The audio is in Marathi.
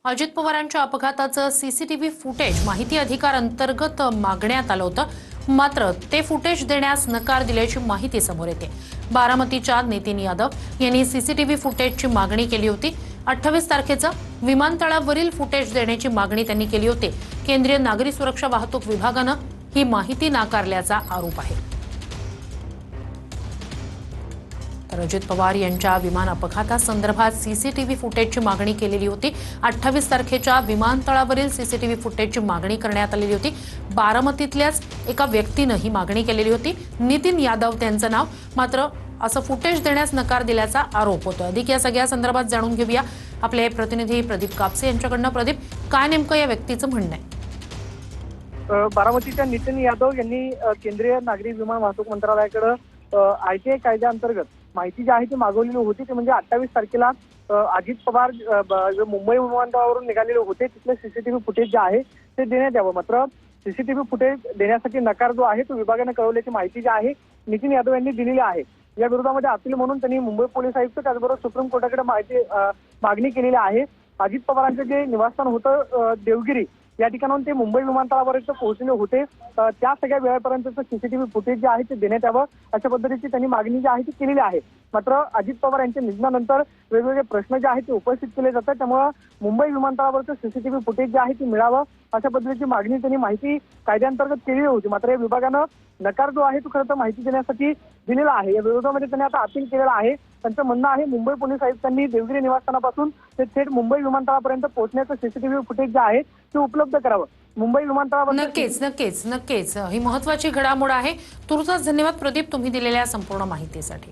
अजित पवारांच्या अपघाताचं सीसीटीव्ही फुटेज माहिती अधिकार अंतर्गत मागण्यात आलं होतं, मात्र ते फुटेज देण्यास नकार दिल्याची माहिती समोर येते। बारामतीच्या नितीन यादव यांनी सीसीटीव्ही फुटेजची मागणी केली होती। 28 तारखेचं विमानतळावरील फुटेज देण्याची मागणी त्यांनी केली होती। केंद्रीय नागरी सुरक्षा वाहतूक विभागानं ही माहिती नाकारल्याचा आरोप आहे। तर अजित पवार यांच्या विमान अपघातासंदर्भात सीसीटीव्ही फुटेजची मागणी केलेली होती। 28 तारखेच्या विमानतळावरील सीसीटीव्ही फुटेजची मागणी करण्यात आलेली होती। बारामतीतल्याच एका व्यक्तीनं ही मागणी केलेली होती, नितीन यादव त्यांचं नाव। मात्र असं फुटेज देण्यास नकार दिल्याचा आरोप होतो। अधिक या सगळ्या संदर्भात जाणून घेऊया आपले प्रतिनिधी प्रदीप कापसे यांच्याकडनं। प्रदीप, काय नेमकं या व्यक्तीचं म्हणणं आहे? बारामतीच्या नितीन यादव यांनी केंद्रीय नागरी विमान वाहतूक मंत्रालयाकडे आयटीआय कायद्याअंतर्गत माहिती जी आहे ती मागवलेली होती। ती म्हणजे 28 तारखेला अजित पवार मुंबई विमानतळावरून निघालेले होते, तिथले सीसीटीव्ही फुटेज जे आहे ते देण्यात यावं। मात्र सीसीटीव्ही फुटेज देण्यासाठी नकार जो आहे तो विभागाने कळवल्याची माहिती जी आहे नितीन यादव यांनी दिलेली आहे। या विरोधामध्ये अपील म्हणून त्यांनी मुंबई पोलीस आयुक्त त्याचबरोबर सुप्रीम कोर्टाकडे मागणी केलेली आहे। अजित पवारांचं जे निवासस्थान होतं देवगिरी या ठिकाणाहून ते मुंबई विमानतळापर्यंत पोहोचले होते, त्या सगळ्या वेळेपर्यंतचं सीसीटीव्ही फुटेज जे आहे ते देण्यात यावं अशा पद्धतीची त्यांनी मागणी जी आहे ती केलेली आहे। मात्र अजित पवार यांच्या निधनानंतर वेगवेगळे प्रश्न जे आहेत ते उपस्थित केले जातात, त्यामुळे मुंबई विमानतळावरचं सीसीटीव्ही फुटेज जे आहे ते मिळावं अशा पद्धतीची मागणी त्यांनी माहिती कायद्याअंतर्गत केलेली होती। मात्र या विभागानं नकार जो आहे तो खरं तर माहिती देण्यासाठी दिलेला आहे। या विरोधामध्ये त्यांनी आता अपील केलेलं आहे। त्यांचं म्हणणं आहे मुंबई पोलीस आयुक्तांनी देवगिरी निवासस्थानापासून ते थेट मुंबई विमानतळापर्यंत पोहोचण्याचं सीसीटीव्ही फुटेज जे आहे ते उपलब्ध करावं। मुंबई विमानतळावर नक्कीच ही महत्त्वाची घडामोड आहे। तुर्तास धन्यवाद प्रदीप, तुम्ही दिलेल्या संपूर्ण माहितीसाठी।